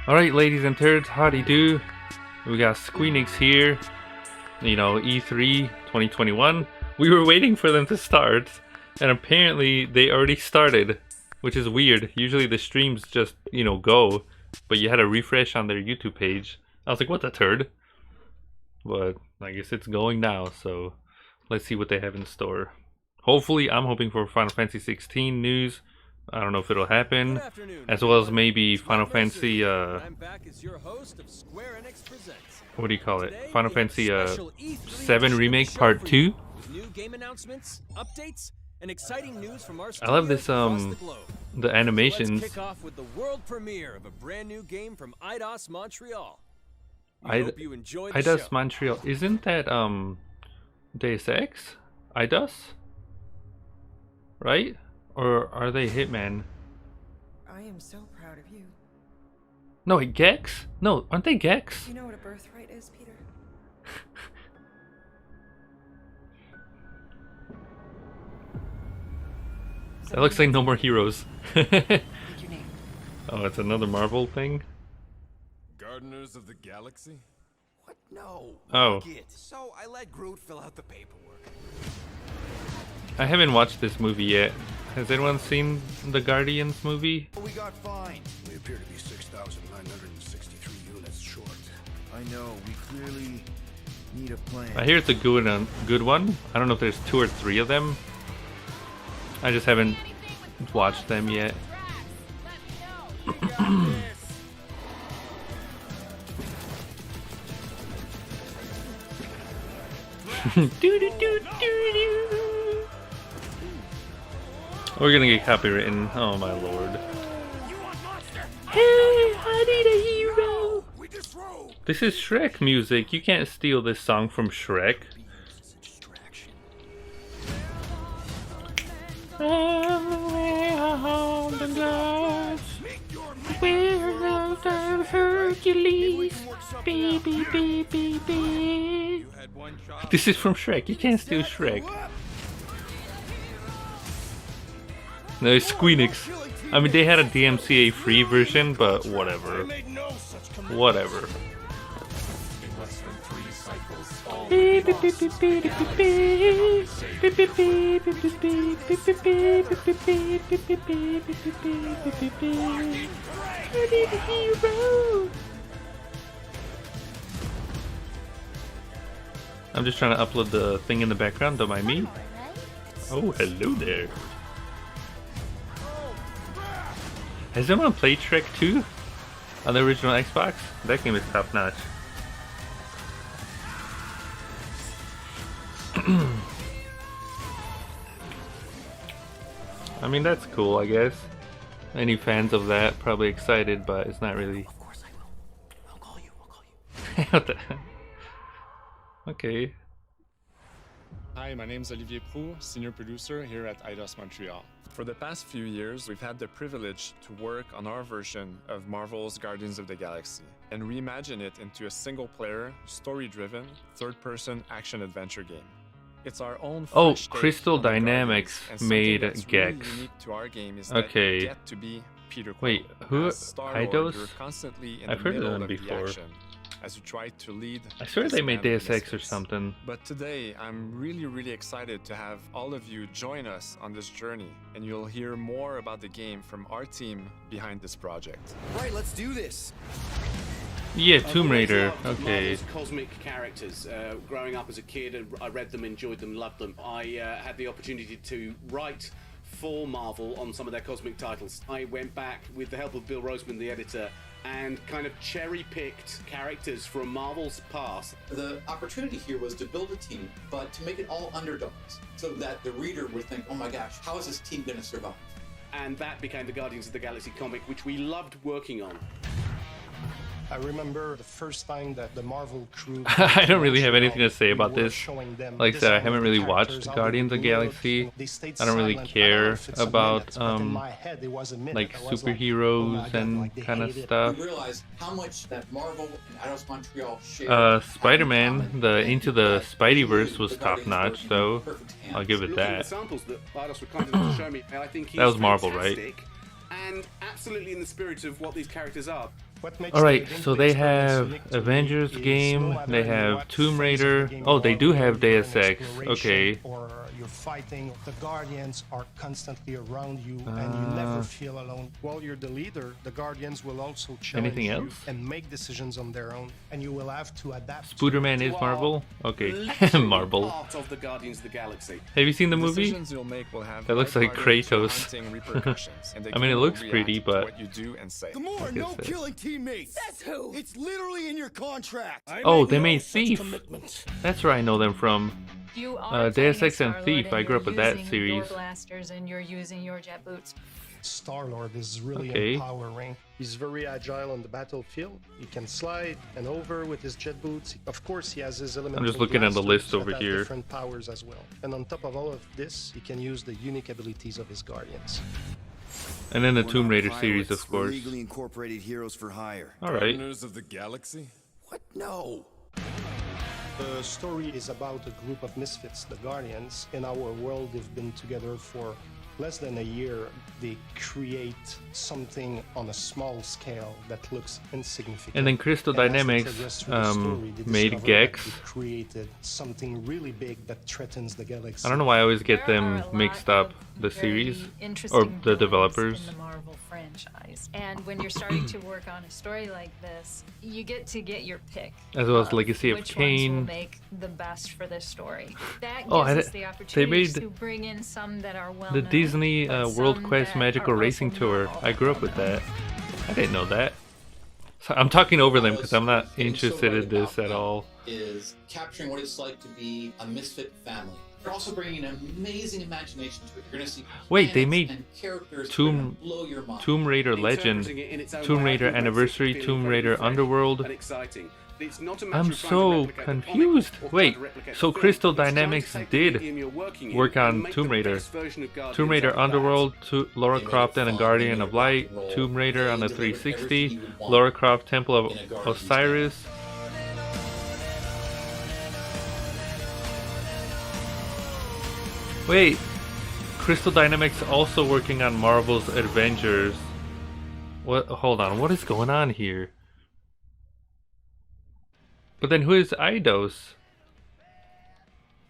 Alright, ladies and turds, howdy do. We got Enix here, you know, E3 2021. We were waiting for them to start, and apparently they already started, which is weird. Usually the streams just, you know, go, but you had a refresh on their YouTube page. I was like, what the turd? But I guess it's going now, so let's see what they have in store. Hopefully, I'm hoping for Final Fantasy 16 news. I don't know if it'll happen, as well as maybe Final Fantasy, what do you call it? Final Fantasy 7 Remake Part 2? I love this, the animations. Kick off with the world premiere of a brand new game from Eidos Montreal. Eidos Montreal, isn't that, Deus Ex? Eidos? Right? Or are they Hitman? I am so proud of you. No, Gex? No, aren't they Gex? You know what a birthright is, Peter? That looks like No More Heroes. What's your name? Oh, it's another Marvel thing? Gardeners of the Galaxy? What? No. Oh. So I let Groot fill out the paperwork. I haven't watched this movie yet. Has anyone seen the Guardians movie? We got fined. We appear to be 6,963 units short. I know. We clearly need a plan. I hear it's a good one. I don't know if there's 2 or 3 of them. I just haven't watched them yet. We're gonna get copywritten. Oh my lord. Hey, I need a hero. This is Shrek music. You can't steal this song from Shrek. Hercules, baby, baby, baby. This is from Shrek. You can't steal Shrek. No, it's Enix. I mean, they had a DMCA free version, but whatever. Whatever. I'm just trying to upload the thing in the background, don't mind me. Oh, hello there. Has anyone played Shrek 2 on the original Xbox? That game is top notch. I mean, that's cool, I guess. Any fans of that probably excited, but it's not really. Of course I will. I'll call you. What the? Okay. Hi, my name is Olivier Proux, senior producer here at Eidos Montreal. For the past few years, we've had the privilege to work on our version of Marvel's Guardians of the Galaxy and reimagine it into a single-player, story-driven, third-person action-adventure game. It's our own fresh take Crystal on the Dynamics Guardians, and made something that's Gex. really unique to our game is Okay. that you get to be Peter Quill. Wait, who? As Star-Lord, Eidos? you're constantly in I've the heard of middle them of the before. action as you try to lead. I swear this they made band of Deus Ex or misfits. something. But today, I'm really excited to have all of you join us on this journey, and you'll hear more about the game from our team behind this project. Right, let's do this. Yeah, Tomb Raider. Okay. Marvel's cosmic characters. Growing up as a kid, I read them, enjoyed them, loved them. I had the opportunity to write for Marvel on some of their cosmic titles. I went back with the help of Bill Roseman, the editor, and kind of cherry-picked characters from Marvel's past. The opportunity here was to build a team, but to make it all underdogs, so that the reader would think, oh my gosh, how is this team going to survive? And that became the Guardians of the Galaxy comic, which we loved working on. I remember the first time that the Marvel crew. I don't really have anything to say about this. Like I said, I haven't really watched Guardians of the Galaxy. I don't really care about like superheroes and kind of stuff. We realized how much that Marvel and Eidos Montreal share. Spider-Man, the Into the Spideyverse was top notch, so I'll give it Looking at that. the samples that Eidos were kind enough to show me, I think he's That was Marvel, right? fantastic, and absolutely in the spirit of what these characters are. What makes All right, the so gameplay they experience have unique to me Avengers is game, no matter they in have what Tomb phase of the Raider. game Oh, you they are, do have whether you're Deus in Ex. exploration Okay. Or you're fighting, the Guardians are constantly around you, and you never feel alone. While you're the leader, the Guardians will also challenge Anything you else? and make decisions on their own, and you will have to adapt. Spooderman is Marvel? Okay. Literally Marvel. part of the Guardians of the Galaxy. Have you seen the movie? Decisions you'll make will have That looks like life-threatening to Kratos. hunting repercussions, and the I mean, it game will looks react pretty, to but- what you do and say. Gamora, Like I no said. killing teammates. Says who? It's literally in your contract. Oh, they made Thief. That's where I know them from. You are Deus fighting Ex and Star-Lord, Thief. I grew up with you're that using series. Your blasters and you're using your jet boots. Star-Lord is really Okay. empowering. He's very agile on the battlefield. He can slide and over with his jet boots. Of course, he has his elemental just looking at the list blasters over that have here. different powers as well. And on top of all of this, he can use the unique abilities of his Guardians. And then the We're Tomb not Raider pirates, series, of we're course. legally incorporated heroes for hire. All right. Gardeners of the Galaxy? What? No. The story is about a group of misfits, the Guardians. In our world, they've been together for less than a year. They create something on a small scale that looks insignificant. And then Crystal And as they Dynamics progress through the story, they made discover Gex. that they created something really big that threatens the galaxy. I don't know why I always get There them are a mixed lot up, of the very series, or interesting the villains developers. in the Marvel franchise. And when you're starting to work on a story like this, you get to get your pick. As well as Legacy of which ones will Kain. make the best for this story. That gives Oh, us the they opportunity made to bring in some that are well the known, Disney but World some Quest that Magical are Racing also Tour. novel. I grew up with that. I didn't know that. So I'm talking over them because I'm not interested in this at all. Is capturing what it's like to be a misfit family. You're also bringing an amazing imagination to it. You're going to see Wait, they planets made and characters that are Tomb gonna blow your mind. Tomb Raider Legend, Interpreting it in its own Tomb way, I Raider think makes it Anniversary, feel Tomb incredibly Raider fresh Underworld. and exciting. It's not a matter I'm of trying to so replicate the comic confused. or trying Wait, to replicate so the film. Crystal It's trying to Dynamics take the did medium you're working in work and on make Tomb the Raider. best version of Guardians Tomb Raider out of that. Underworld, Lara They made Croft it and a fun, Guardian they of made it rock Light, and roll, Tomb Raider on they the delivered 360, everything you would want Lara Croft Temple of in a Guardians Osiris. Wait, Crystal Dynamics also working on Marvel's Avengers. What? Hold on, what is going on here? But then who is Eidos?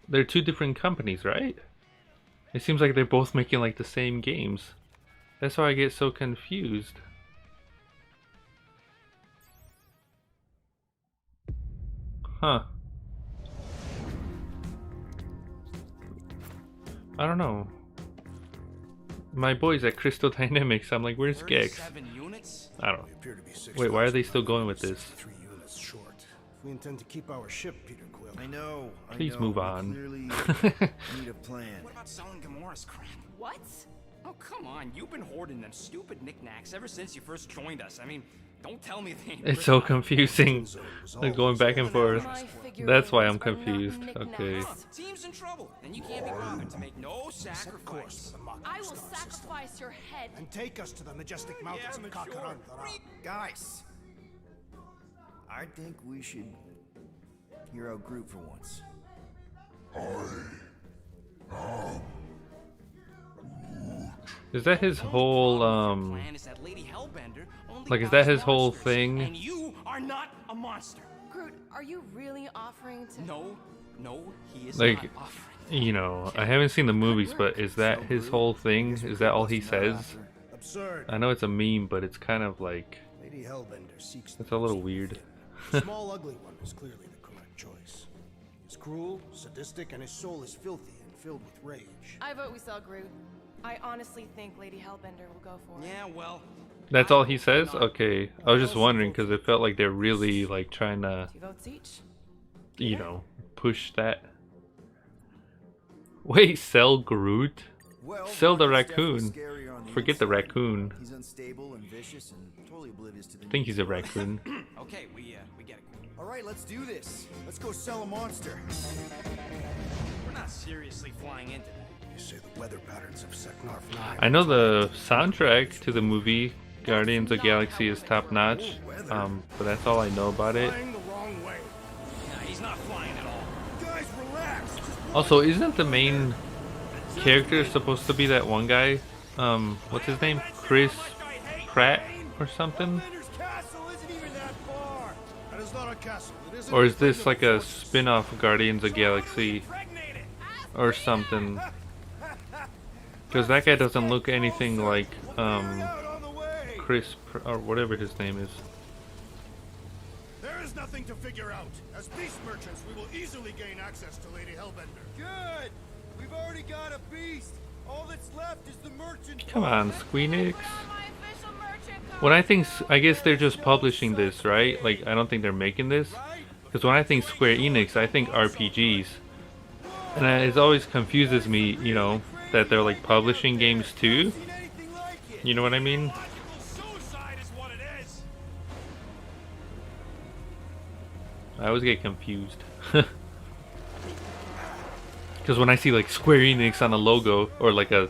They're two different companies, right? It seems like they're both making like the same games. That's why I get so confused. Huh. I don't know. My boys at Crystal Dynamics, I'm like, where's Gex? I don't know. We appear to be Wait, why are they still going with this? 3 units short. We intend to keep our ship, Peter Quill. I know. Please move on. Clearly need a plan. What about selling Gamora's crap? What? Oh, come on. You've been hoarding them stupid knickknacks ever since you first joined us. I mean, don't tell me they ain't It's so worth it. confusing. Like going back and forth. My That's why I'm figurines are not confused. knickknacks. Okay. Huh, team's in trouble, and you can't be bothered to make no sacrifice. I will sacrifice your head. And take us to the majestic mountains of Kakarantara. Guys, I think we should hear out Groot for once. Is that his whole Plan is that Lady Hellbender only like, is that his buys whole monsters, thing? And you are not a monster. Groot, are you really offering to? No, he is Like, not offering. you know, I haven't seen the movies, but is that his whole thing? Is that all he says? Absurd. I know it's a meme, but it's kind of like, Lady Hellbender seeks it's a little weird. the small ugly one is clearly the correct choice. He's cruel, sadistic, and his soul is filthy and filled with rage. I vote we sell Groot. I honestly think Lady Hellbender will go for it. Yeah, well, That's all he says? Okay. I was just wondering because it felt like they're really like trying to, 2 votes each. you know, push that. Wait, sell Groot? Sell the raccoon. Forget the raccoon. He's unstable and vicious and totally oblivious to the I think he's a raccoon. okay, we get it. All right, let's do this. Let's go sell a monster. We're not seriously flying into that. You say the weather patterns of Seknarf 9. I know the soundtrack to the movie Guardians of the Galaxy is top notch, but that's all I know about it. Flying the wrong way. Nah, he's not flying at all. Guys, relax. Also, isn't the main character supposed to be that one guy? What's his name? Chris Pratt or something? Hellbender's castle isn't even that far. That is not a castle. It is Or is this like a spin-off of Guardians of the Galaxy or something? Because that guy doesn't look anything like Chris or whatever his name is. There is nothing to figure out. As beast merchants, we will easily gain access to Lady Hellbender. Good. We've already got a beast. All that's left is the merchant. Come on, Squeenix. When I guess they're just publishing this, right? Like, I don't think they're making this. Because when I think Square Enix, I think RPGs. And it always confuses me, you know, that they're like publishing games too. You know what I mean? I always get confused. Because when I see like Square Enix on a logo or like a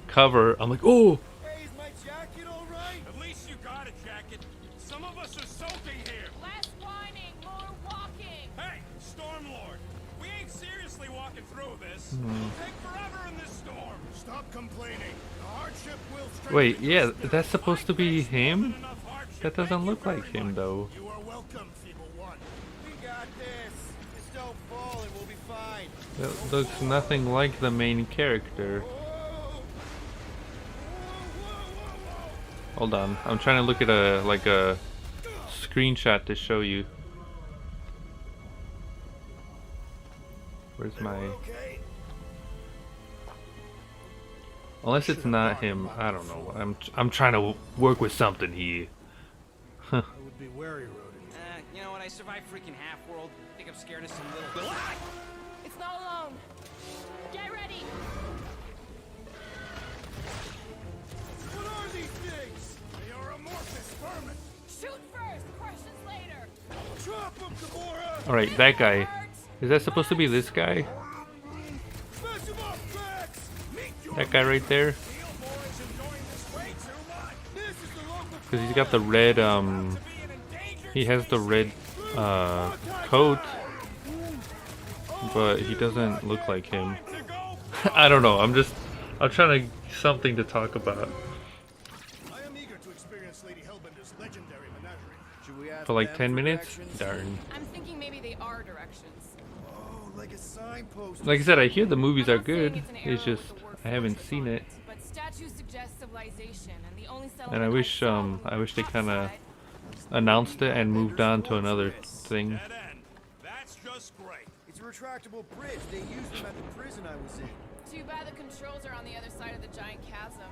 cover, I'm like, oh! Hey, is my jacket all right? At least you got a jacket. Some of us are soaking here. Less whining, more walking. Hey, Stormlord, we ain't seriously walking through this. It'll take forever in this storm. Stop complaining. The hardship will strengthen. Wait, yeah, that's supposed to be him? That doesn't look like him though. You are welcome, Feeble One. We got this. Just don't fall and we'll be fine. That looks nothing like the main character. Hold on, I'm trying to look at a screenshot to show you. Where's my? Unless it's not him, I don't know. I'm trying to work with something here. I would be wary, Rodent. You know what? I survived freaking half-world. I think I'm scared of some little... It's not alone. Get ready. What are these things? They are amorphous vermin. Shoot first, questions later. Drop them, Gamora. All right, that guy. Is that supposed to be this guy? Smash him up, Max. That guy right there? Because he's got the red, he has the red, coat, but he doesn't look like him. I don't know, I'm trying to, something to talk about. I am eager to experience Lady Hellbender's legendary menagerie. Should we ask For like them 10 for minutes? directions? Darn. I'm thinking maybe they are directions. Oh, like a signpost. Like I said, I hear the movies are good, It's an it's arrow just, with the word I haven't fortress seen on it. But statues suggest civilization, and the only And I wish, I wish they kinda announced it and moved on to another thing. That's just great. It's a retractable bridge. They used them at the prison I was in. Too bad the controls are on the other side of the giant chasm.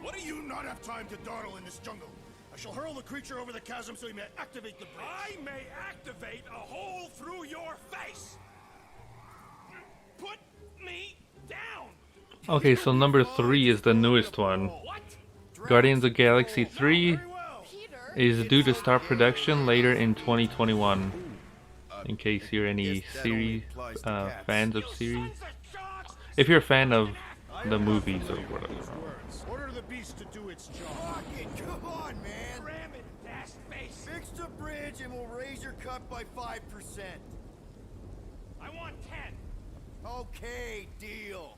What do you not have time to dawdle in this jungle? I shall hurl the creature over the chasm so he may activate the bridge. I may activate a hole through your face. Put me down. Okay, so number 3 is the newest one. Guardians of the Galaxy 3 is due to start production later in 2021. In case you're any series fans of series. If you're a fan of the movies or whatever. Order the beast to do its job. Rocket, come on, man. Ram it, fast face. Fix the bridge and we'll raise your cut by 5%. I want 10. Okay, deal.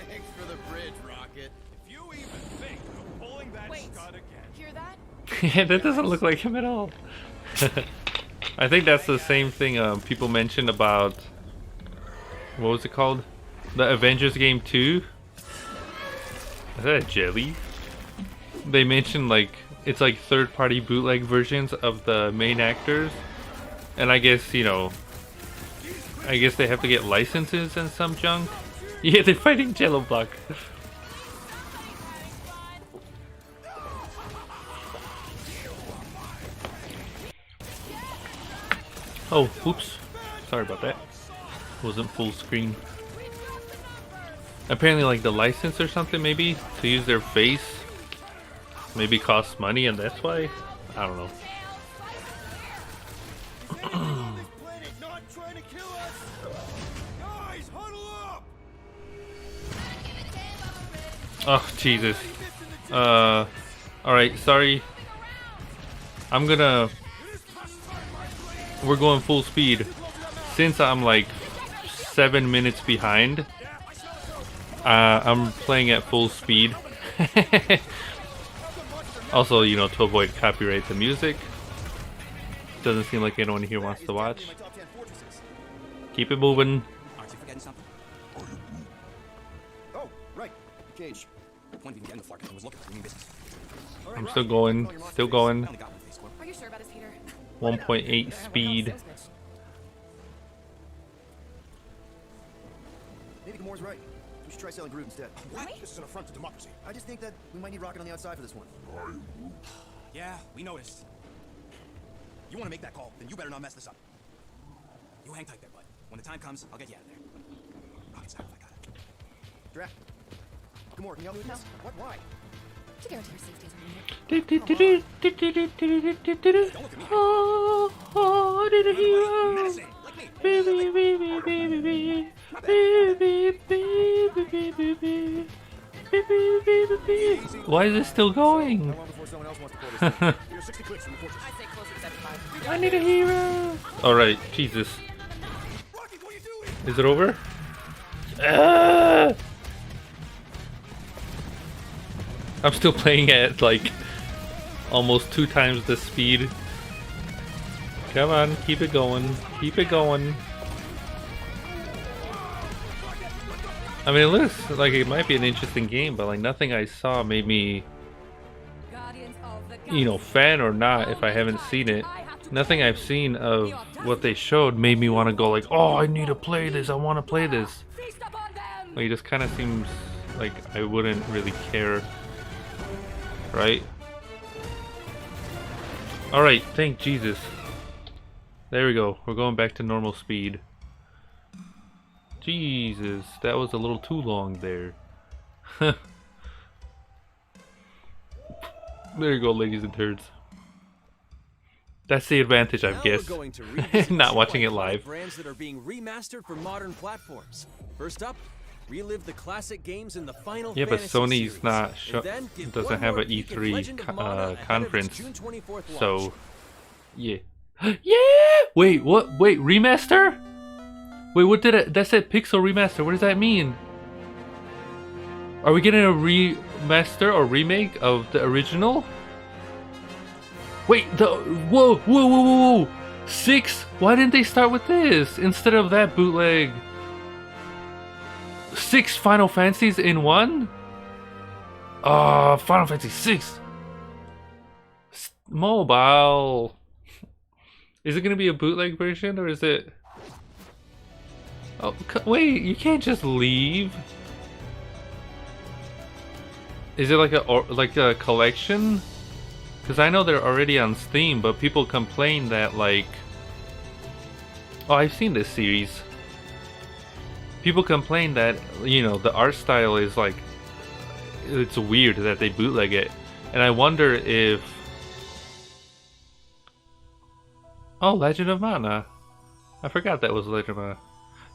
Thanks for the bridge, Rocket. If you even think of pulling that Wait, scud again. hear that? Yeah, that doesn't look like him at all. I think that's the same thing people mentioned about, what was it called? The Avengers game 2? Is that a jelly? They mentioned like, it's like third-party bootleg versions of the main actors. And I guess, you know, I guess they have to get licenses and some junk. Yeah, they're fighting Jello Block. Oh, oops. Sorry about that. Wasn't full screen. Apparently like the license or something maybe to use their face maybe costs money and that's why? I don't know. Oh, Jesus. Alright, sorry. We're going full speed. Since I'm like 7 minutes behind, I'm playing at full speed. Also, you know, to avoid copyright the music. Doesn't seem like anyone here wants to watch. Keep it moving. Aren't you forgetting something? Oh, right. Cage. Point even getting the Flark was looking for new business. I'm still going. Still going. Are you sure about his heater? 1.8 speed. Maybe Gamore's right. We should try selling Groot instead. What? This is an affront to democracy. I just think that we might need Rocket on the outside for this one. Yeah, we noticed. You want to make that call, then you better not mess this up. You hang tight there, bud. When the time comes, I'll get you out of there. Rocket's out if I got it. Draft. Gamore, can you help me with this? What? Why? To guarantee your safety as a leader. Oh, I need a hero. Baby, baby, baby, baby. Baby, baby, baby, baby. Baby, baby, baby. Why is it still going? I need a hero. Alright, Jesus. Is it over? Ah! I'm still playing at like almost 2 times the speed. Come on, keep it going. Keep it going. I mean, it looks like it might be an interesting game, but like nothing I saw made me, you know, fan or not if I haven't seen it. Nothing I've seen of what they showed made me want to go like, oh, I need to play this. I want to play this. Like, it just kind of seems like I wouldn't really care. Right? Alright, thank Jesus. There we go. We're going back to normal speed. Jesus, that was a little too long there. There you go, ladies and turds. That's the advantage, I guess. Not watching it live. Brands that are being remastered for modern platforms. First up, relive the classic games in the Final Yeah, but Fantasy Sony's series. not doesn't have an peek at E3 Legend of Mana ahead of its conference, June 24th launch. so yeah. Yeah. Wait, what? Wait, remaster? Wait, what did it? That said Pixel remaster. What does that mean? Are we getting a remaster or remake of the original? Wait, whoa, whoa, whoa, whoa, whoa! 6? Why didn't they start with this instead of that bootleg? 6 Final Fantasies in one? Final Fantasy 6 mobile. Is it gonna be a bootleg version or is it? Oh, wait! You can't just leave. Is it like a collection? Because I know they're already on Steam, but people complain that like. Oh, I've seen this series. People complain that, you know, the art style is like, it's weird that they bootleg it. And I wonder if... Oh, Legend of Mana. I forgot that was Legend of Mana.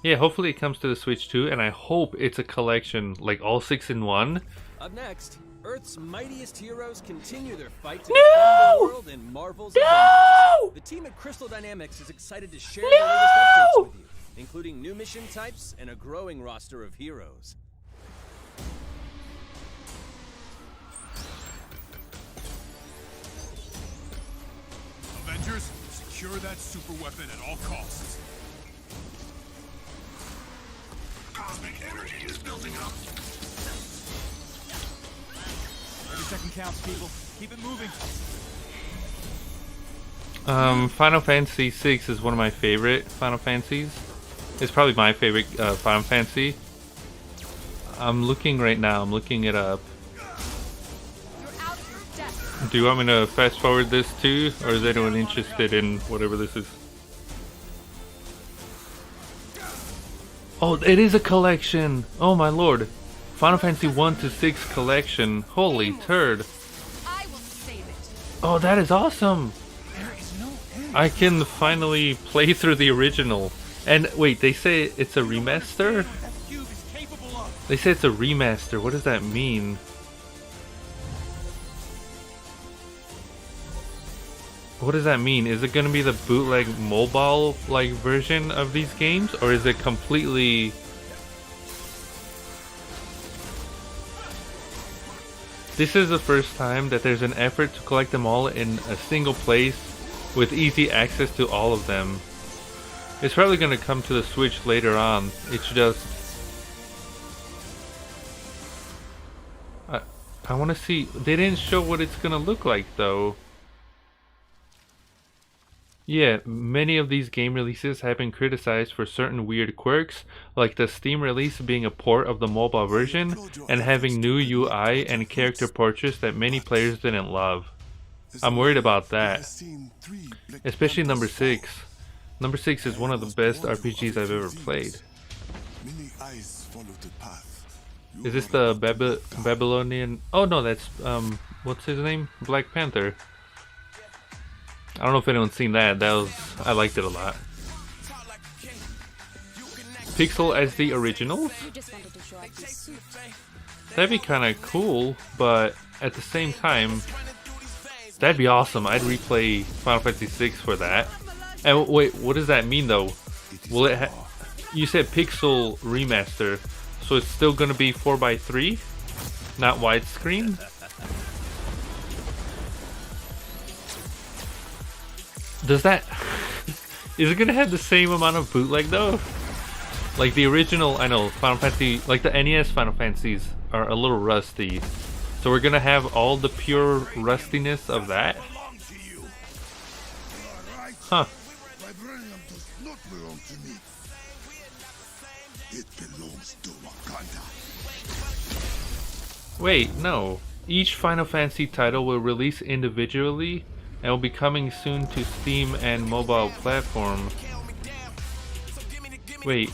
Yeah, hopefully it comes to the Switch too, and I hope it's a collection, like all 6 in one. Up next, Earth's mightiest heroes continue their fight to defend the world in Marvel's Avengers. The team at Crystal Dynamics is excited to share the latest updates with you, including new mission types and a growing roster of heroes. Avengers, secure that super weapon at all costs. Cosmic energy is building up. 30 second counts, people. Keep it moving. Final Fantasy 6 is one of my favorite Final Fantasies. It's probably my favorite Final Fantasy. I'm looking right now. I'm looking it up. Do you want me to fast forward this too, or is anyone interested in whatever this is? Oh, it is a collection! Oh my lord. Final Fantasy 1 to 6 collection. Holy turd. Oh, that is awesome! I can finally play through the original. And wait, they say it's a remaster? They say it's a remaster. What does that mean? What does that mean? Is it going to be the bootleg mobile like version of these games, or is it completely This is the first time that there's an effort to collect them all in a single place with easy access to all of them. It's probably going to come to the Switch later on. It's just... I want to see... They didn't show what it's going to look like though. Yeah, many of these game releases have been criticized for certain weird quirks, like the Steam release being a port of the mobile version, and having new UI and character portraits that many players didn't love. I'm worried about that. Especially number 6. Number 6 is one of the best RPGs I've ever played. Is this the Babylonian... Oh no, that's, what's his name? Black Panther. I don't know if anyone's seen that. I liked it a lot. Pixel as the originals? That'd be kind of cool, but at the same time, that'd be awesome. I'd replay Final Fantasy VI for that. And wait, what does that mean though? Will it you said Pixel remaster, so it's still gonna be 4:3, not widescreen? Does that... Is it gonna have the same amount of bootleg though? Like the original, I know, Final Fantasy, like the NES Final Fantasies are a little rusty. So we're gonna have all the pure rustiness of that? Huh. Wait, no. Each Final Fantasy title will release individually and will be coming soon to Steam and mobile platform. Wait,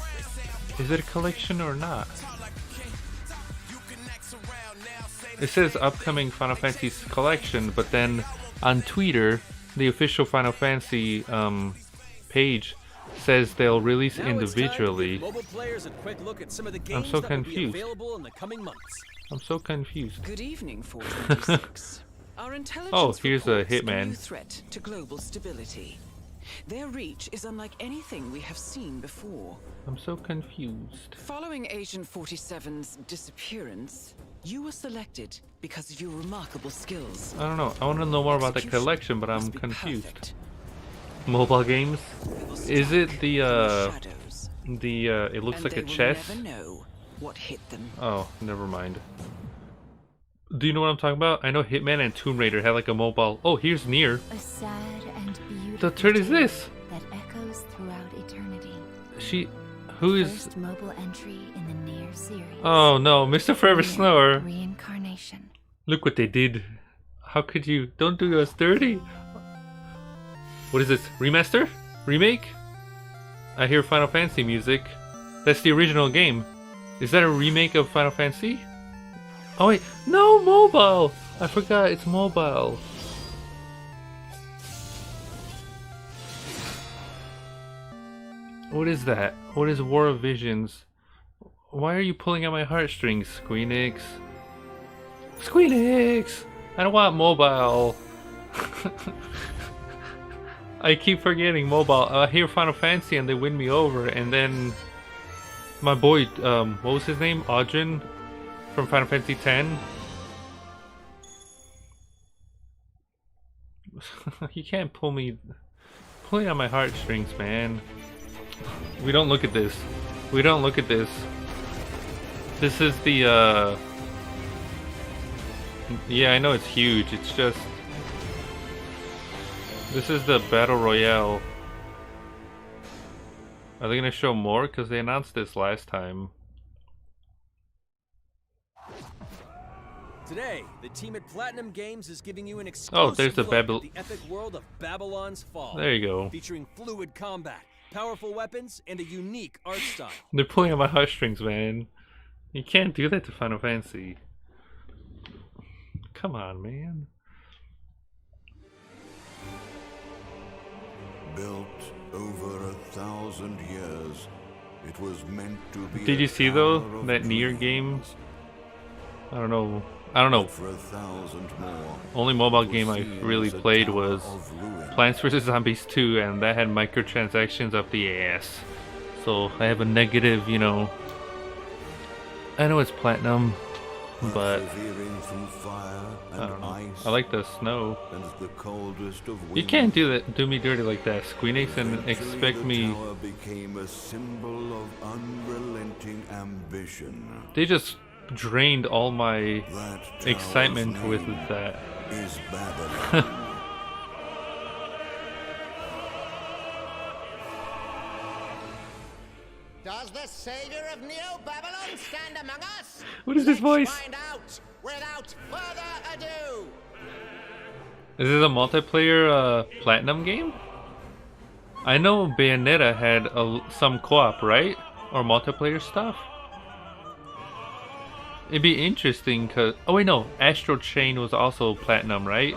is it a collection or not? It says upcoming Final Fantasy collection, but then on Twitter, the official Final Fantasy page says they'll release individually. I'm so confused. I'm so confused. Good evening, 426. Our intelligence here's a reports hitman. new threat to global stability. Their reach is unlike anything we have seen before. I'm so confused. Following Agent 47's disappearance, you were selected because of your remarkable skills. I don't know. I want to know more about the collection, but I'm confused. Mobile games? Is it the it looks like a chess? Never know what hit them. Oh, never mind. Do you know what I'm talking about? I know Hitman and Tomb Raider had like a mobile... Oh, here's Nier. A sad and beautiful The turd is this? that echoes throughout eternity. Who is... First mobile entry in the Nier series. Oh no, Mr. Forever Snower. Reincarnation. Look what they did. How could you... Don't do us dirty. What is this? Remaster? Remake? I hear Final Fantasy music. That's the original game. Is that a remake of Final Fantasy? Oh wait, no, mobile! I forgot it's mobile. What is that? What is War of Visions? Why are you pulling at my heartstrings, Squeenix? Squeenix! I don't want mobile. I keep forgetting mobile. I hear Final Fantasy and they win me over, and then my boy, what was his name? Audrin from Final Fantasy X. You can't pulling on my heartstrings, man. We don't look at this. We don't look at this. This is the yeah, I know it's huge. It's just this is the Battle Royale. Are they gonna show more? Because they announced this last time. Today, the team at Platinum Games is giving you an exclusive there's the look at the epic world of Babylon's Fall. There you go. Featuring fluid combat, powerful weapons, and a unique art style. They're pulling on my heartstrings, man. You can't do that to Final Fantasy. Come on, man. Built over 1,000 years, it was meant to be. Did you see though that Nier game? I don't know. For 1,000 more. Only mobile game I really played was Plants vs Zombies 2, and that had microtransactions up the ass. So I have a negative, you know. I know it's Platinum. but persevering through fire I and don't know. ice I like the snow. and the coldest of You winds. can't do me dirty like that, Squeenix, and expect the me. tower became a symbol of unrelenting ambition. They just drained all my That excitement tower's with name that. is Babylon. Does the savior of Neo Babylon stand among us? What is his voice? Find out without further ado. Is this a multiplayer platinum game? I know Bayonetta had some co-op, right? Or multiplayer stuff? It'd be interesting cause... Oh wait, no. Astral Chain was also platinum, right?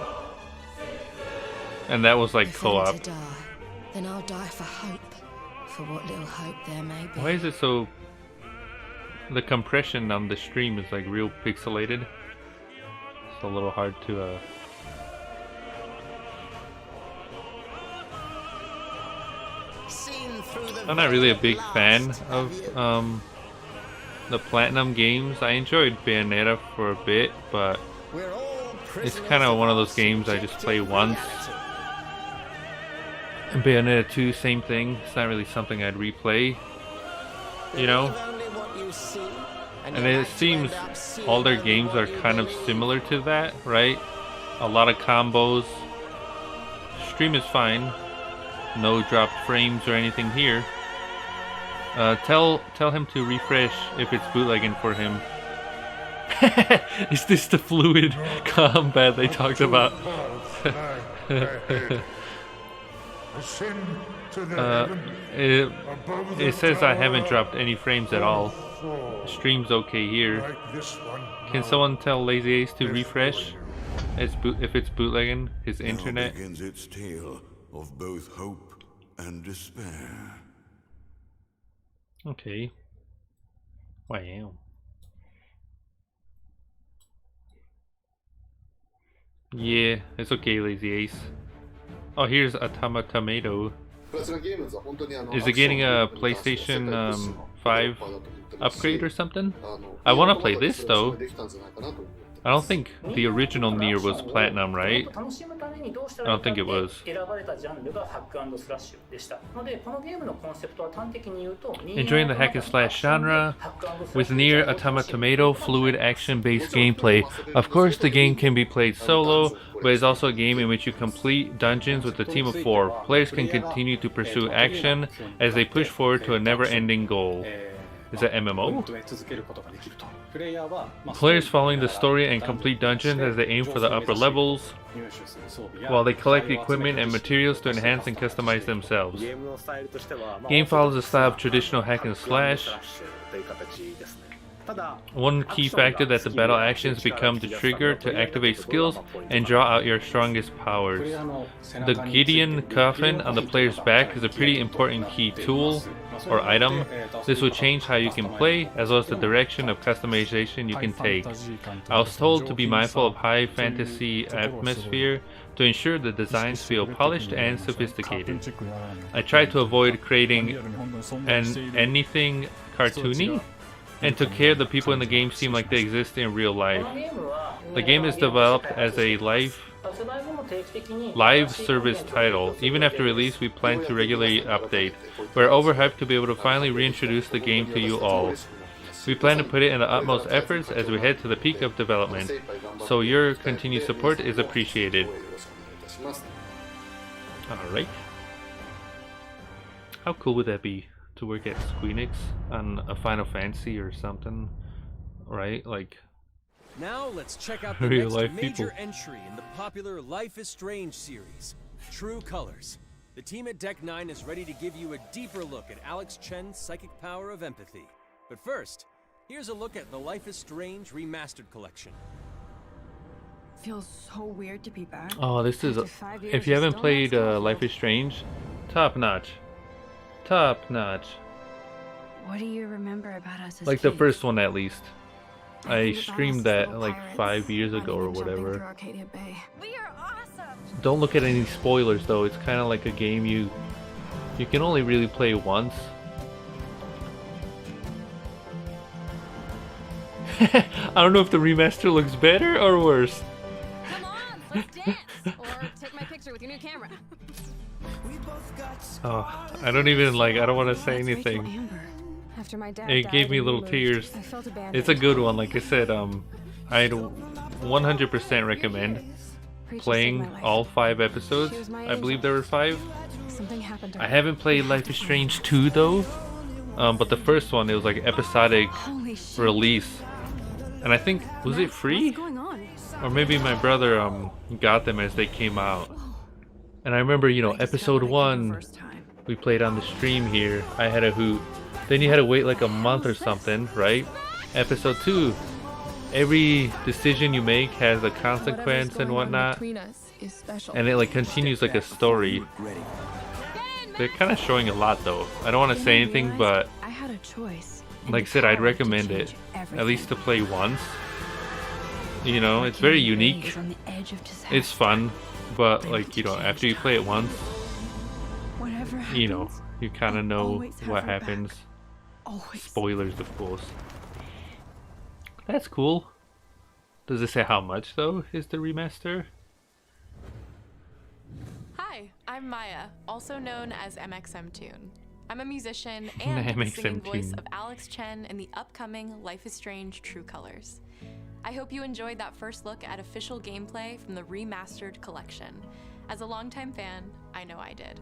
And that was like If I'm co-op. to die, then I'll die for hope. For what little hope there may be. Why is it so... The compression on the stream is like real pixelated. It's a little hard to... I'm not really a big fan of the platinum games. I enjoyed Bayonetta for a bit, but it's kind of one of those games I just play once. And Bayonetta 2, same thing. It's not really something I'd replay, you know? And it seems all their games are kind of similar to that, right? A lot of combos. Stream is fine. No dropped frames or anything here. Tell him to refresh if it's bootlegging for him. Is this the fluid combat they talked about? It says I haven't dropped any frames at all. Stream's okay here. Can someone tell Lazy Ace to refresh if it's bootlegging his internet? Now begins its tale of both hope and despair. Okay. Wow. Yeah, it's okay, Lazy Ace. Oh, here's Atama Tomato. Is it getting a PlayStation 5 upgrade or something? I want to play this though. I don't think the original Nier was platinum, right? I don't think it was. Enjoying the hack and slash genre with Nier Automata Tomato fluid action-based gameplay. Of course, the game can be played solo, but it's also a game in which you complete dungeons with a team of 4. Players can continue to pursue action as they push forward to a never-ending goal. Is that MMO? Players following the story and complete dungeons as they aim for the upper levels, while they collect equipment and materials to enhance and customize themselves. Game follows the style of traditional hack and slash. One key factor that the battle actions become the trigger to activate skills and draw out your strongest powers. The Gideon coffin on the player's back is a pretty important key tool or item. This will change how you can play, as well as the direction of customization you can take. I was told to be mindful of high fantasy atmosphere to ensure the designs feel polished and sophisticated. I tried to avoid creating anything cartoony, and took care the people in the game seem like they exist in real life. The game is developed as a live service title. Even after release, we plan to regularly update. We're overhyped to be able to finally reintroduce the game to you all. We plan to put it in the utmost efforts as we head to the peak of development, so your continued support is appreciated. Alright. How cool would that be? To work at Squeenix on a Final Fantasy or something, right? Like, now let's check out the real next life major people. entry in the popular Life is Strange series, True Colors. The team at Deck 9 is ready to give you a deeper look at Alex Chen's psychic power of empathy. But first, here's a look at the Life is Strange Remastered Collection. Feels so weird to be back. oh, this is. After 5 years, If you I haven't still played know how Life is Strange, top notch. Top notch. What do you remember about us as Like the kids? first one at least. I think about streamed us that little like pirates, 5 years ago or running and jumping through whatever. Arcadia Bay. We are awesome. Don't look at any spoilers though. It's kind of like a game you can only really play once. I don't know if the remaster looks better or worse. Come on, let's dance. Or take my picture with your new camera. Oh, I don't even like. I don't want to say anything. After my dad It died gave me and little we moved, tears. I felt abandoned. It's a good one. Like I said, I'd 100% recommend playing all 5 episodes. I believe there were 5. Something happened to I her. haven't played Life is Strange 2 though, but the first one, it was like episodic release, and I think, was it free? Or maybe my brother got them as they came out. And I remember, you know, episode 1 we played on the stream here. I had a hoot. Then you had to wait like a month or something, right? Episode 2, every decision you make has a consequence and whatnot, and it like continues like a story. They're kind of showing a lot though. I don't want to say anything, but I had a choice. like I said, I'd recommend it at least to play once. You know, it's very unique. It's fun, but like, you know, after you play it once, you know, you kind of know what happens. Spoilers, of course. That's cool. Does it say how much though is the remaster? Hi, I'm Maya, also known as MXM Tune. I'm a musician and the singing voice of Alex Chen in the upcoming Life is Strange True Colors. I hope you enjoyed that first look at official gameplay from the remastered collection. As a longtime fan, I know I did.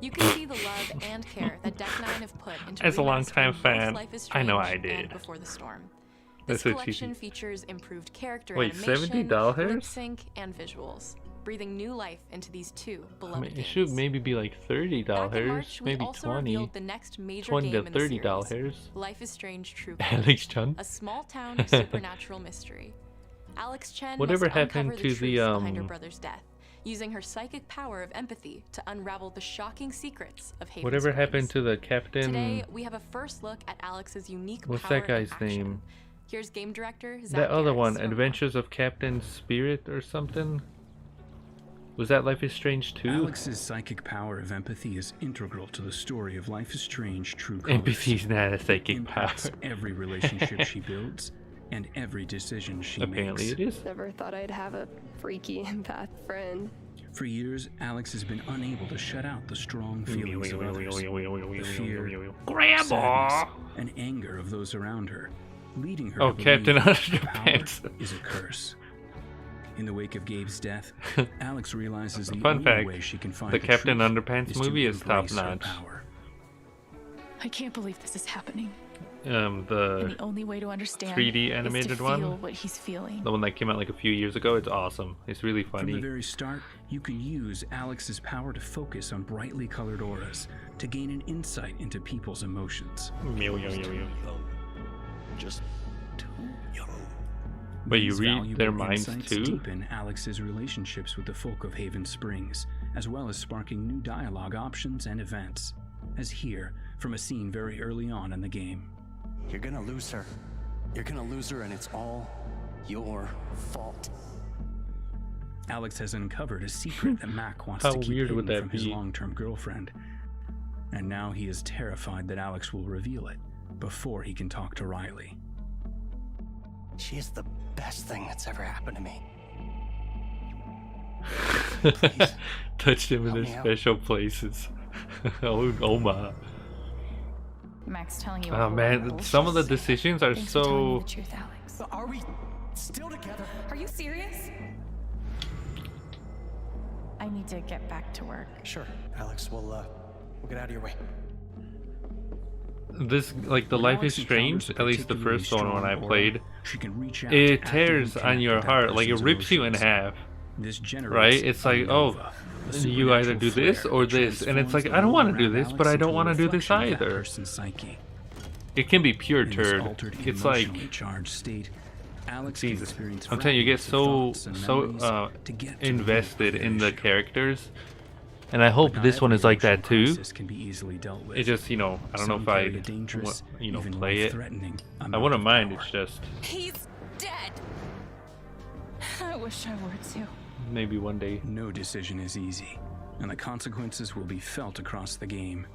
You can see the love and care that Deck 9 have put into As a longtime remastering both fan, Life is I know I Strange did. and Before the Storm. That's This so collection cheesy. features improved character Wait, animation, $70? lip sync, and visuals, breathing new life into these two I beloved mean, it games. should maybe be like $30, March, we maybe also 20, revealed the next major 20 to game in the $30. series, Life is Strange True Alex Colors, Chen. a small town supernatural mystery. Alex Chen Whatever must happened uncover to the the, truth behind her brother's death, using her psychic power of empathy to unravel the shocking secrets of Haven Whatever Springs. happened to the captain? Today, we have a first look at Alex's unique What's power that guy's in action. name? Here's game director Zach That other Garris one, from Adventures of Captain Spirit or something? Was that Life is Strange 2? Alex's psychic power of empathy is integral to the story of Life is Strange True Colors. Empathy's not a psychic Impacts power. every relationship she builds and every decision she Apparently makes. it is. Never thought I'd have a freaky empath friend. For years, Alex has been unable to shut out the strong feelings of others, the fear, Grandma! sadness, and anger of those around her, leading her Oh, to Captain believe that power Underpants. is a curse. In the wake of Gabe's death, Alex realizes the Fun only fact, way she can find the Captain truth Underpants to movie is top embrace her notch. power. I can't believe this is happening. The And the only way to understand 3D is animated to one? feel what he's feeling. The one that came out like a few years ago. It's awesome. It's really From the funny. very start, you can use Alex's power to focus on brightly colored auras to gain an insight into people's emotions. Just too young. Wait, you These read valuable their minds insights too? deepen Alex's relationships with the folk of Haven Springs, as well as sparking new dialogue options and events, as here from a scene very early on in the game. You're gonna lose her. You're gonna lose her, and it's all your fault. Alex has uncovered a secret that Mac wants How to keep weird would hidden that from his be? long-term girlfriend. And now he is terrified that Alex will reveal it before he can talk to Riley. She is the best thing that's ever happened to me. Touched him in Help his me out. special places. oh my. Max telling you. Oh man, some of the decisions are Thanks for telling me so. the truth, Alex. But are we still together? Are you serious? I need to get back to work. Sure, Alex. We'll get out of your way. This, like the When Life Alex is Strange, encounters a at least the particularly first one when I strong played, aura, she can reach out it to tears actively on your connect with that heart, like it person's rips you in emotions. half. This generates Right? It's like, a oh, nova, a you either do supernatural this flare or that this, and it's transforms like the I don't world want to do around this, Alex but I into don't a want to do this reflection of that either. person's psyche. It can be pure In this turd. altered, It's like emotionally charged state, Alex can Jesus. experience I'm telling you, you get so fragments of thoughts and memories to get to invested in the characters, and I hope this one is like that too. crisis can be easily dealt with. It just, you know, I don't know Some if I, carry a dangerous, even play it. life-threatening I amount wouldn't of mind. power. It's just He's dead. I wish I were too. maybe one day. No decision is easy, and the consequences will be felt across the game.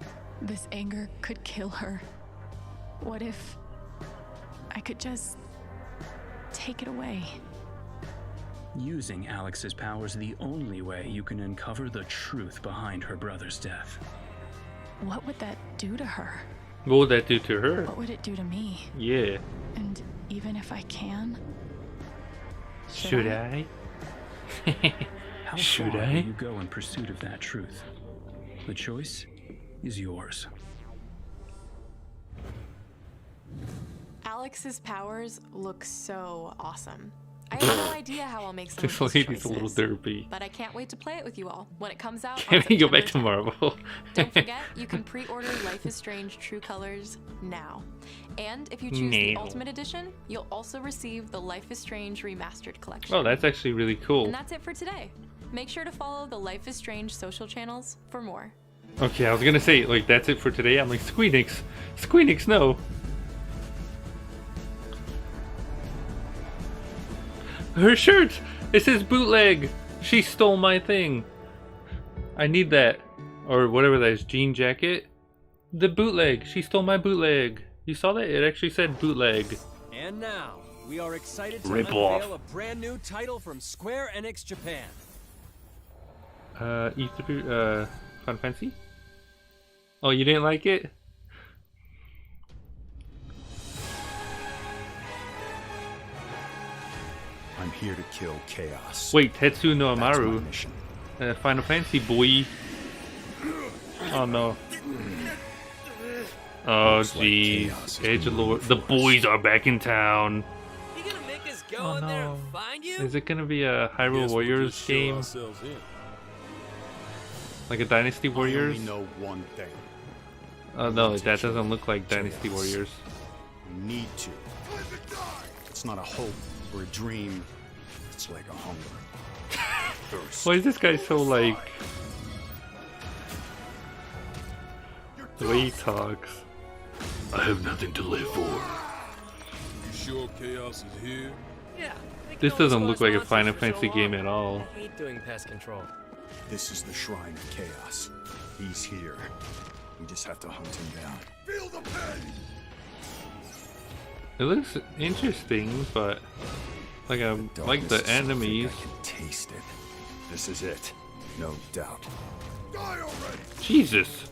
This anger could kill her. What if I could just take it away. Using Alex's powers the only way you can uncover the truth behind her brother's death. What would that do to her? What would that do to her? What would it do to me? Yeah. And even if I can, should I? How Should far I? will you go in pursuit of that truth? The choice is yours. Alex's powers look so awesome. I have no idea how I'll make some This of these lady's a little choices, derpy. but I can't wait to play it with you all when it comes out. Can on we go back to September 10th. Marvel? Don't forget, you can pre-order Life is Strange True Colors now. And if you choose the Now. Ultimate Edition, you'll also receive the Life is Strange Remastered Collection. Oh, that's actually really cool. And that's it for today. Make sure to follow the Life is Strange social channels for more. Okay, I was gonna say, like, that's it for today. I'm like, Squeenix. Squeenix, no. Her shirt! It says bootleg! She stole my thing. I need that. Or whatever that is, jean jacket. The bootleg. She stole my bootleg. You saw that? It actually said bootleg. And now, we are excited to Rip unveil off. a brand new title from Square Enix Japan. E3, Final Fantasy? Oh, you didn't like it? I'm here to kill chaos. Wait, Tetsu no That's my Amaru. mission. Final Fantasy boy. Oh no. Oh jeez. Edgelord. The boys are back in town. You gonna make us go Oh, in there no. and find you? Is it gonna be a Hyrule Warriors game? Like a Dynasty Warriors? I only know one thing. Oh no, that doesn't look like Dynasty Warriors. You need to. It's not a hope or a dream. It's like a hunger. Thirst. Why is this guy so like... The way he talks. I have nothing to live for. You sure chaos is here? Yeah. This doesn't look like a Final Fantasy game at all. I hate doing pest control. This is the shrine of chaos. He's here. We just have to hunt him down. Feel the pain! It looks interesting, but like I like the enemies. I can taste it. This is it. No doubt. Die already! Jesus.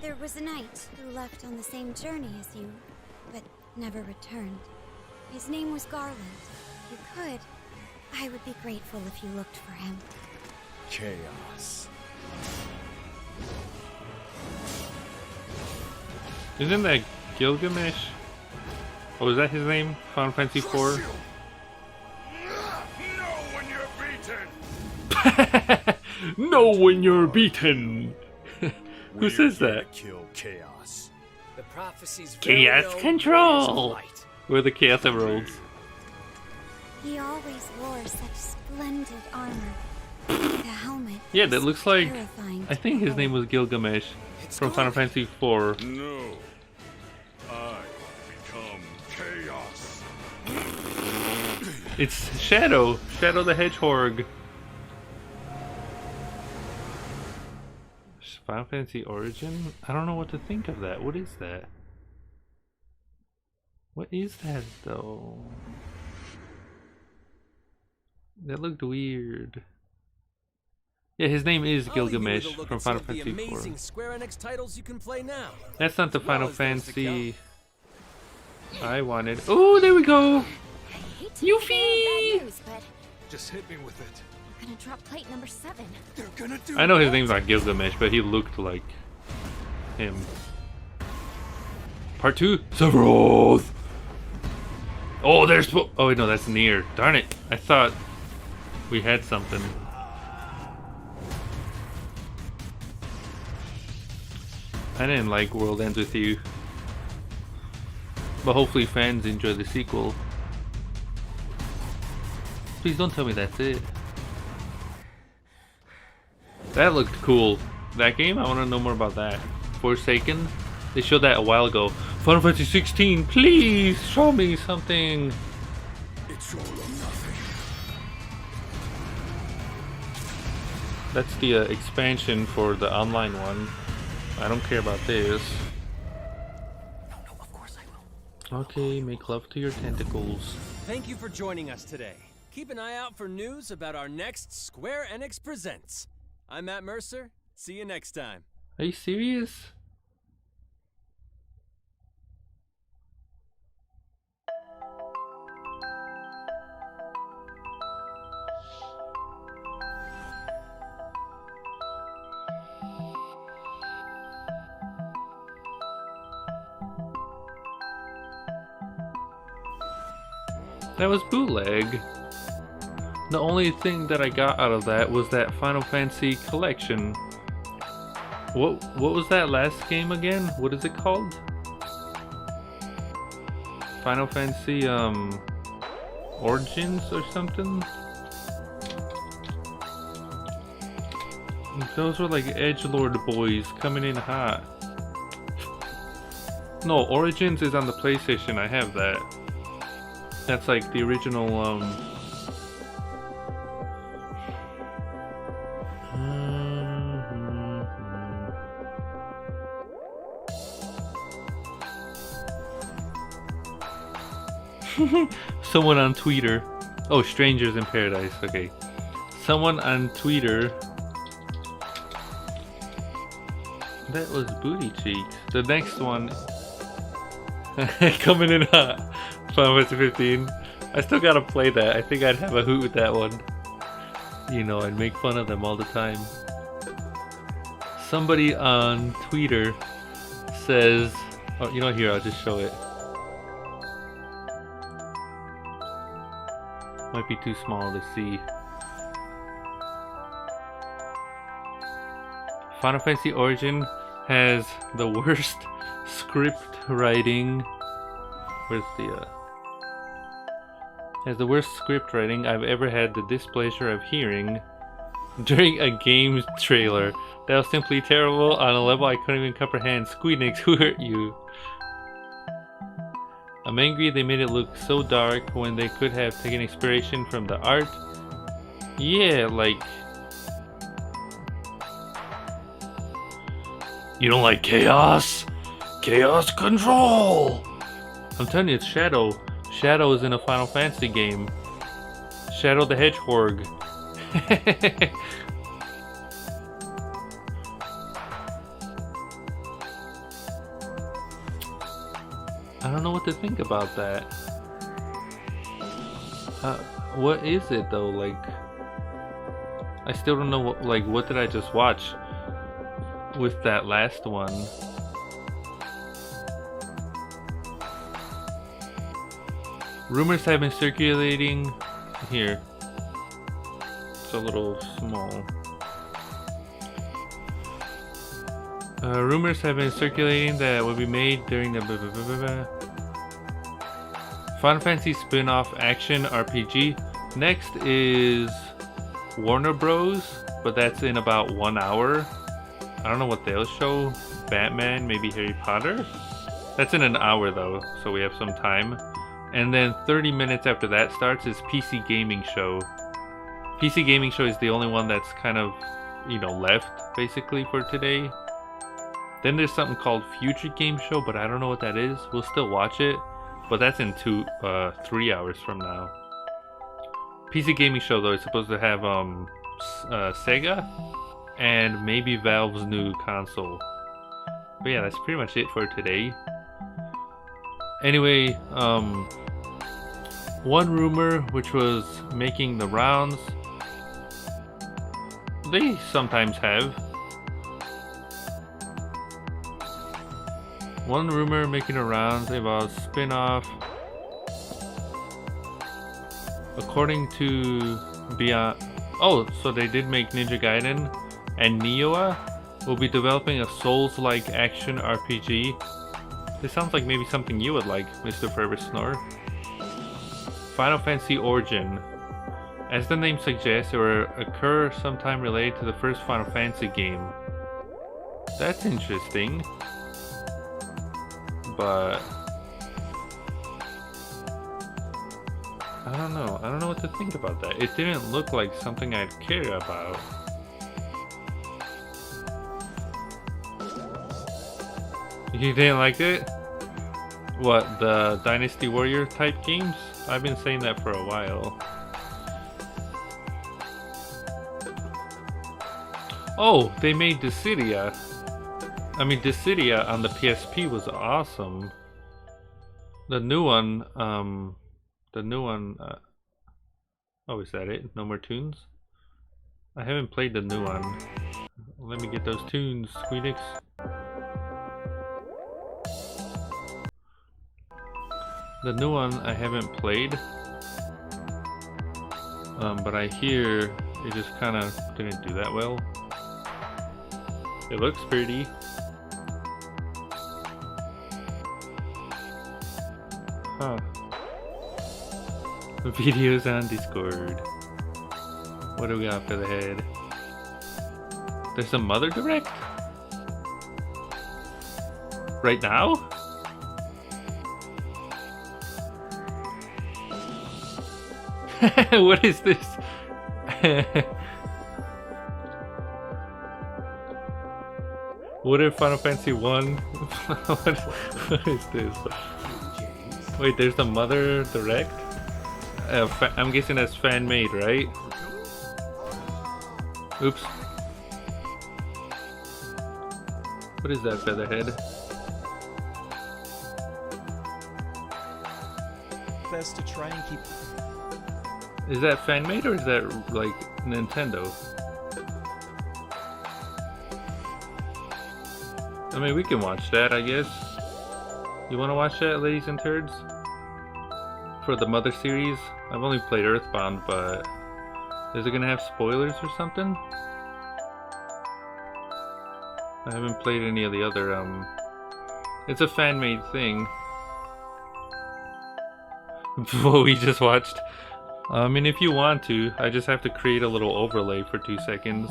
There was a knight who left on the same journey as you, but never returned. His name was Garland. You could. I would be grateful if you looked for him. Chaos. Isn't that Gilgamesh? Oh, is that his name? Final Fantasy IV? Know when you're beaten! Know when you're beaten! Who says We're here that? to kill chaos. The prophecy's very Chaos own Control! Warriors of Light. We're the Chaos Emeralds. He always wore such splendid armor. The helmet. Yeah, that was looks like... terrifying I to think his behold. name was Gilgamesh from Final Fantasy IV. No. I become chaos. It's Shadow! Shadow the Hedgehog. Final Fantasy Origin? I don't know what to think of that. What is that? What is that though? That looked weird. Yeah, his name is I'll leave you with Gilgamesh a look from at some Final of the Fantasy amazing IV. Square Enix titles you can play now. That's not the as well Final as those to Fantasy I wanted. Oh, there we go! Yuffie! Bad news, but Just hit me with it. we're gonna drop plate number 7. They're gonna do I know his what? name's not Gilgamesh, but he looked like him. Part 2, Sephiroth! Oh, there's... Oh, wait, no, that's near. Darn it. I thought we had something. I didn't like World Ends With You. But hopefully fans enjoy the sequel. Please don't tell me that's it. That looked cool. That game, I want to know more about that. Forsaken? They showed that a while ago. Final Fantasy 16, please show me something. It's all or nothing. That's the expansion for the online one. I don't care about this. No, of course I will. Okay, make love to your tentacles. Thank you for joining us today. Keep an eye out for news about our next Square Enix Presents. I'm Matt Mercer. See you next time. Are you serious? That was bootleg. The only thing that I got out of that was that Final Fantasy collection. What was that last game again? What is it called? Final Fantasy Origins or something? Those were like edgelord boys coming in hot. No, Origins is on the PlayStation. I have that. That's like the original someone on Twitter. Oh, Strangers in Paradise. Okay. Someone on Twitter. That was Booty Cheeks. The next one. Coming in hot. Final Fantasy 15. I still gotta play that. I think I'd have a hoot with that one. You know, I'd make fun of them all the time. Somebody on Twitter says, oh, you know, here, I'll just show it. Might be too small to see. Final Fantasy Origin has the worst script writing. Where's the has the worst script writing I've ever had the displeasure of hearing during a game's trailer. That was simply terrible on a level I couldn't even comprehend. Squeenix, who hurt you? I'm angry they made it look so dark when they could have taken inspiration from the art. Yeah, like... You don't like chaos? Chaos control! I'm telling you, it's Shadow. Shadow is in a Final Fantasy game. Shadow the Hedgehog. I don't know what to think about that. What is it though? Like, I still don't know what, like, what did I just watch with that last one? Rumors have been circulating here. It's a little small. Rumors have been circulating that it will be made during the Final Fantasy spin-off action RPG. Next is Warner Bros, but that's in about 1 hour. I don't know what they'll show. Batman, maybe Harry Potter? That's in an hour though, so we have some time. And then 30 minutes after that starts is PC Gaming Show. PC Gaming Show is the only one that's kind of, you know, left basically for today. Then there's something called Future Game Show, but I don't know what that is. We'll still watch it, but that's in 3 hours from now. PC Gaming Show though is supposed to have Sega and maybe Valve's new console. But yeah, that's pretty much it for today. Anyway, one rumor which was making the rounds, they sometimes have. One rumor making the rounds about spin-off. According to Beyond... Oh, so they did make Ninja Gaiden, and Nioh will be developing a Souls-like action RPG. This sounds like maybe something you would like, Mr. Forever Snore. Final Fantasy Origin. As the name suggests, it will occur sometime related to the first Final Fantasy game. That's interesting. But... I don't know. I don't know what to think about that. It didn't look like something I'd care about. You didn't like it? What, the Dynasty Warrior type games? I've been saying that for a while. Oh, they made Dissidia. I mean, Dissidia on the PSP was awesome. The new one, oh, is that it? No more tunes? I haven't played the new one. Let me get those tunes, Squeenix. The new one I haven't played. But I hear it just kind of didn't do that well. It looks pretty. Huh. Videos on Discord. What do we got for the head? There's a Mother Direct? Right now? What is this? What if Final Fantasy 1? What is this? Wait, there's a Mother Direct? I'm guessing that's fan made, right? Oops. What is that, Featherhead? Best to try and keep. Is that fan made or is that like Nintendo? I mean, we can watch that, I guess. You want to watch that, ladies and turds? For the Mother series? I've only played Earthbound, but is it gonna have spoilers or something? I haven't played any of the other, it's a fan-made thing. What we just watched. I mean, if you want to, I just have to create a little overlay for 2 seconds.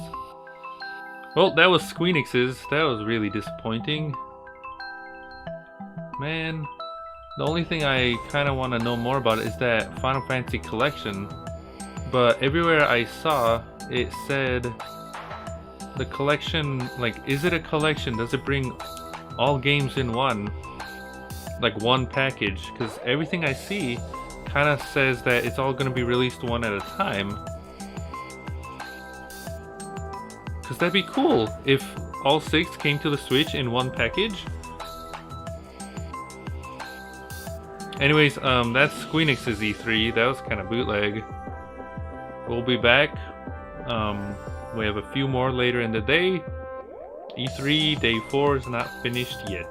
Well, that was Squeenix's. That was really disappointing. Man, the only thing I kind of want to know more about is that Final Fantasy collection. But everywhere I saw, it said the collection, like, is it a collection? Does it bring all games in one? Like one package? Because everything I see kind of says that it's all going to be released one at a time. Because that'd be cool if all 6 came to the Switch in one package. Anyways, that's Squeenix's E3. That was kind of bootleg. We'll be back. We have a few more later in the day. E3 Day 4 is not finished yet.